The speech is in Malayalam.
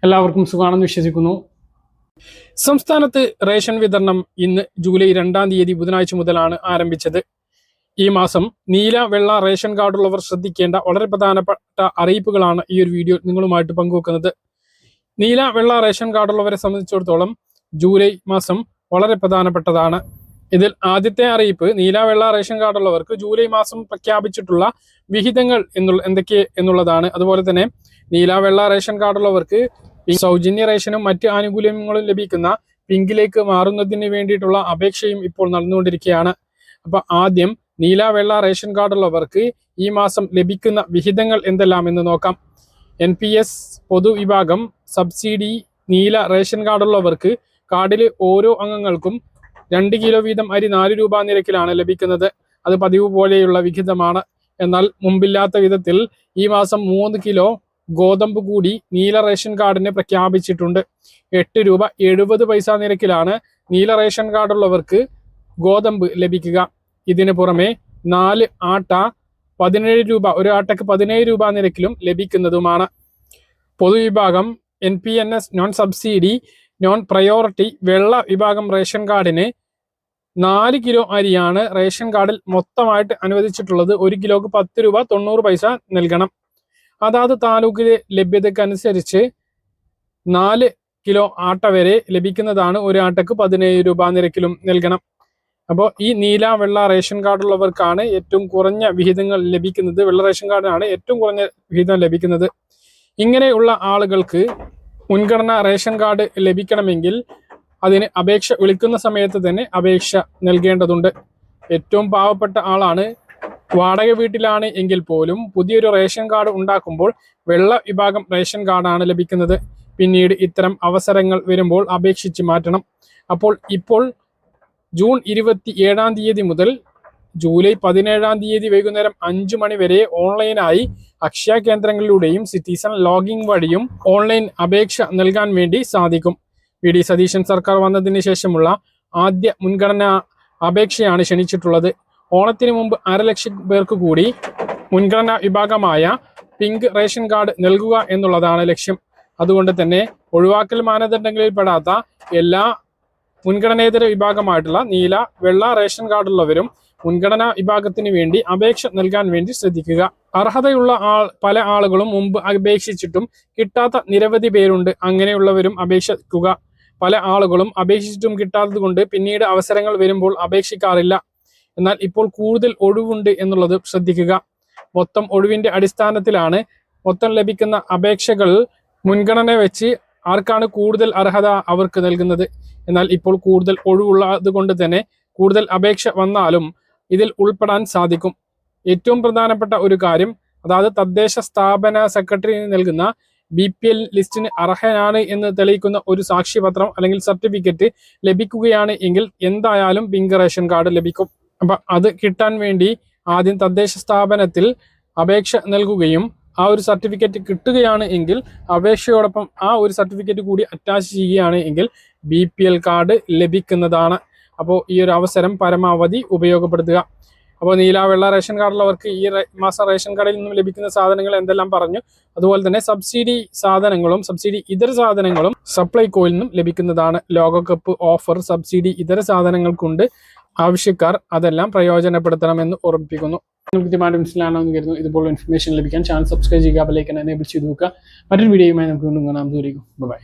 എല്ലാവർക്കും സുഖാണെന്ന് വിശ്വസിക്കുന്നു. സംസ്ഥാനത്ത് റേഷൻ വിതരണം ഇന്ന് ജൂലൈ 2-ാം തീയതി ബുധനാഴ്ച മുതലാണ് ആരംഭിച്ചത്. ഈ മാസം നീല വെള്ള റേഷൻ കാർഡുള്ളവർ ശ്രദ്ധിക്കേണ്ട വളരെ പ്രധാനപ്പെട്ട അറിയിപ്പുകളാണ് ഈ ഒരു വീഡിയോ നിങ്ങളുമായിട്ട് പങ്കുവെക്കുന്നത്. നീല വെള്ള റേഷൻ കാർഡുള്ളവരെ സംബന്ധിച്ചിടത്തോളം ജൂലൈ മാസം വളരെ പ്രധാനപ്പെട്ടതാണ്. ഇതിൽ ആദ്യത്തെ അറിയിപ്പ്, നീല വെള്ള റേഷൻ കാർഡുള്ളവർക്ക് ജൂലൈ മാസം പ്രഖ്യാപിച്ചിട്ടുള്ള വിഹിതങ്ങൾ എന്തൊക്കെ എന്നുള്ളതാണ്. അതുപോലെ തന്നെ നീല വെള്ള റേഷൻ കാർഡുള്ളവർക്ക് സൗജന്യ റേഷനും മറ്റ് ആനുകൂല്യങ്ങളും ലഭിക്കുന്ന പിങ്കിലേക്ക് മാറുന്നതിന് വേണ്ടിയിട്ടുള്ള അപേക്ഷയും ഇപ്പോൾ നടന്നുകൊണ്ടിരിക്കുകയാണ്. അപ്പൊ ആദ്യം നീല വെള്ള റേഷൻ കാർഡുള്ളവർക്ക് ഈ മാസം ലഭിക്കുന്ന വിഹിതങ്ങൾ എന്തെല്ലാം എന്ന് നോക്കാം. NPS പൊതുവിഭാഗം സബ്സിഡി നീല റേഷൻ കാർഡുള്ളവർക്ക് കാർഡിലെ ഓരോ അംഗങ്ങൾക്കും 2 കിലോ വീതം അരി 4 രൂപ നിരക്കിലാണ് ലഭിക്കുന്നത്. അത് പതിവ് പോലെയുള്ള വിഹിതമാണ്. എന്നാൽ മുമ്പില്ലാത്ത വിധത്തിൽ ഈ മാസം 3 കിലോ ഗോതമ്പ് കൂടി നീല റേഷൻ കാർഡിന് പ്രഖ്യാപിച്ചിട്ടുണ്ട്. 8 രൂപ 70 പൈസ നിരക്കിലാണ് നീല റേഷൻ കാർഡുള്ളവർക്ക് ഗോതമ്പ് ലഭിക്കുക. ഇതിന് പുറമെ 4 ആട്ട 17 രൂപ, ഒരു ആട്ടയ്ക്ക് 17 രൂപ നിരക്കിലും ലഭിക്കുന്നതുമാണ്. പൊതുവിഭാഗം NPNS non subsidy non priority വെള്ള വിഭാഗം റേഷൻ കാർഡിന് 4 കിലോ അരിയാണ് റേഷൻ കാർഡിൽ മൊത്തമായിട്ട് അനുവദിച്ചിട്ടുള്ളത്. 1 കിലോക്ക് 10 രൂപ 90 പൈസ നൽകണം. അതാത് താലൂക്കിലെ ലഭ്യതക്കനുസരിച്ച് 4 കിലോ ആട്ട വരെ ലഭിക്കുന്നതാണ്. ഒരു ആട്ടക്ക് 17 രൂപ നിരക്കിലും നൽകണം. അപ്പോൾ ഈ നീല വെള്ള റേഷൻ കാർഡുള്ളവർക്കാണ് ഏറ്റവും കുറഞ്ഞ വിഹിതങ്ങൾ ലഭിക്കുന്നത്. വെള്ള റേഷൻ കാർഡിനാണ് ഏറ്റവും കുറഞ്ഞ വിഹിതം ലഭിക്കുന്നത്. ഇങ്ങനെയുള്ള ആളുകൾക്ക് മുൻഗണന റേഷൻ കാർഡ് ലഭിക്കണമെങ്കിൽ അതിന് അപേക്ഷ വിളിക്കുന്ന സമയത്ത് തന്നെ അപേക്ഷ നൽകേണ്ടതുണ്ട്. ഏറ്റവും പാവപ്പെട്ട ആളാണ്, വാടക വീട്ടിലാണ് എങ്കിൽ പോലും പുതിയൊരു റേഷൻ കാർഡ് ഉണ്ടാക്കുമ്പോൾ വെള്ള വിഭാഗം റേഷൻ കാർഡാണ് ലഭിക്കുന്നത്. പിന്നീട് ഇത്തരം അവസരങ്ങൾ വരുമ്പോൾ അപേക്ഷിച്ച് മാറ്റണം. ഇപ്പോൾ ജൂൺ 27-ാം തീയതി മുതൽ ജൂലൈ 17-ാം തീയതി വൈകുന്നേരം 5 മണി വരെ ഓൺലൈനായി അക്ഷയ കേന്ദ്രങ്ങളിലൂടെയും സിറ്റിസൺ ലോഗിൻ വഴിയും ഓൺലൈൻ അപേക്ഷ നൽകാൻ വേണ്ടി സാധിക്കും. VD സതീശൻ സർക്കാർ വന്നതിന് ശേഷമുള്ള ആദ്യ മുൻഗണനാ അപേക്ഷയാണ് ക്ഷണിച്ചിട്ടുള്ളത്. ഓണത്തിന് മുമ്പ് 1.5 ലക്ഷം പേർക്ക് കൂടി മുൻഗണനാ വിഭാഗമായ പിങ്ക് റേഷൻ കാർഡ് നൽകുക എന്നുള്ളതാണ് ലക്ഷ്യം. അതുകൊണ്ട് തന്നെ ഒഴിവാക്കൽ മാനദണ്ഡങ്ങളിൽ പെടാത്ത എല്ലാ മുൻഗണനേതര വിഭാഗമായിട്ടുള്ള നീല വെള്ള റേഷൻ കാർഡുള്ളവരും മുൻഗണനാ വിഭാഗത്തിന് വേണ്ടി അപേക്ഷ നൽകാൻ വേണ്ടി ശ്രദ്ധിക്കുക. അർഹതയുള്ള പല ആളുകളും മുമ്പ് അപേക്ഷിച്ചിട്ടും കിട്ടാത്ത നിരവധി പേരുണ്ട്. അങ്ങനെയുള്ളവരും അപേക്ഷിക്കുക. പല ആളുകളും അപേക്ഷിച്ചിട്ടും കിട്ടാത്തത് കൊണ്ട് പിന്നീട് അവസരങ്ങൾ വരുമ്പോൾ അപേക്ഷിക്കാറില്ല. എന്നാൽ ഇപ്പോൾ കൂടുതൽ ഒഴിവുണ്ട് എന്നുള്ളത് ശ്രദ്ധിക്കുക. മൊത്തം ഒഴിവിന്റെ അടിസ്ഥാനത്തിലാണ് മൊത്തം ലഭിക്കുന്ന അപേക്ഷകൾ മുൻഗണന വെച്ച് ആർക്കാണ് കൂടുതൽ അർഹത അവർക്ക് നൽകുന്നത്. എന്നാൽ ഇപ്പോൾ കൂടുതൽ ഒഴിവുള്ളത് കൊണ്ട് തന്നെ കൂടുതൽ അപേക്ഷ വന്നാലും ഇതിൽ ഉൾപ്പെടാൻ സാധിക്കും. ഏറ്റവും പ്രധാനപ്പെട്ട ഒരു കാര്യം, അതായത് തദ്ദേശ സ്ഥാപന സെക്രട്ടറി നൽകുന്ന BPL ലിസ്റ്റിന് അർഹനാണ് എന്ന് തെളിയിക്കുന്ന ഒരു സാക്ഷ്യപത്രം അല്ലെങ്കിൽ സർട്ടിഫിക്കറ്റ് ലഭിക്കുകയാണ് എങ്കിൽ എന്തായാലും പിങ്ക് റേഷൻ കാർഡ് ലഭിക്കും. അപ്പൊ അത് കിട്ടാൻ വേണ്ടി ആദ്യം തദ്ദേശ സ്ഥാപനത്തിൽ അപേക്ഷ നൽകുകയും ആ ഒരു സർട്ടിഫിക്കറ്റ് കിട്ടുകയാണ് എങ്കിൽ അപേക്ഷയോടൊപ്പം ആ ഒരു സർട്ടിഫിക്കറ്റ് കൂടി അറ്റാച്ച് ചെയ്യുകയാണ് എങ്കിൽ BPL കാർഡ് ലഭിക്കുന്നതാണ്. അപ്പോൾ ഈ ഒരു അവസരം പരമാവധി ഉപയോഗപ്പെടുത്തുക. അപ്പോൾ നീല വെള്ള റേഷൻ കാർഡുള്ളവർക്ക് ഈ മാസം റേഷൻ കാർഡിൽ നിന്നും ലഭിക്കുന്ന സാധനങ്ങൾ എന്തെല്ലാം പറഞ്ഞു. അതുപോലെ തന്നെ സബ്സിഡി സാധനങ്ങളും സബ്സിഡി ഇതര സാധനങ്ങളും സപ്ലൈകോയിൽ നിന്നും ലഭിക്കുന്നതാണ്. ലോകകപ്പ് ഓഫർ സബ്സിഡി ഇതര സാധനങ്ങൾക്കുണ്ട്. ആവശ്യക്കാർ അതെല്ലാം പ്രയോജനപ്പെടുത്തണമെന്ന് ഓർമ്മിപ്പിക്കുന്നു. കൃത്യമായിട്ട് മനസ്സിലാണെന്ന് കരുതുന്നു. ഇതുപോലുള്ള ഇൻഫർമേഷൻ ലഭിക്കാൻ ചാനൽ സബ്സ്ക്രൈബ് ചെയ്യുക, ബെൽ ഐക്കൺ എനേബിൾ ചെയ്ത് നോക്കുക. മറ്റൊരു വീഡിയോയുമായി നമുക്ക് വീണ്ടും കാണാം. ദൂരേക്കും ബൈ.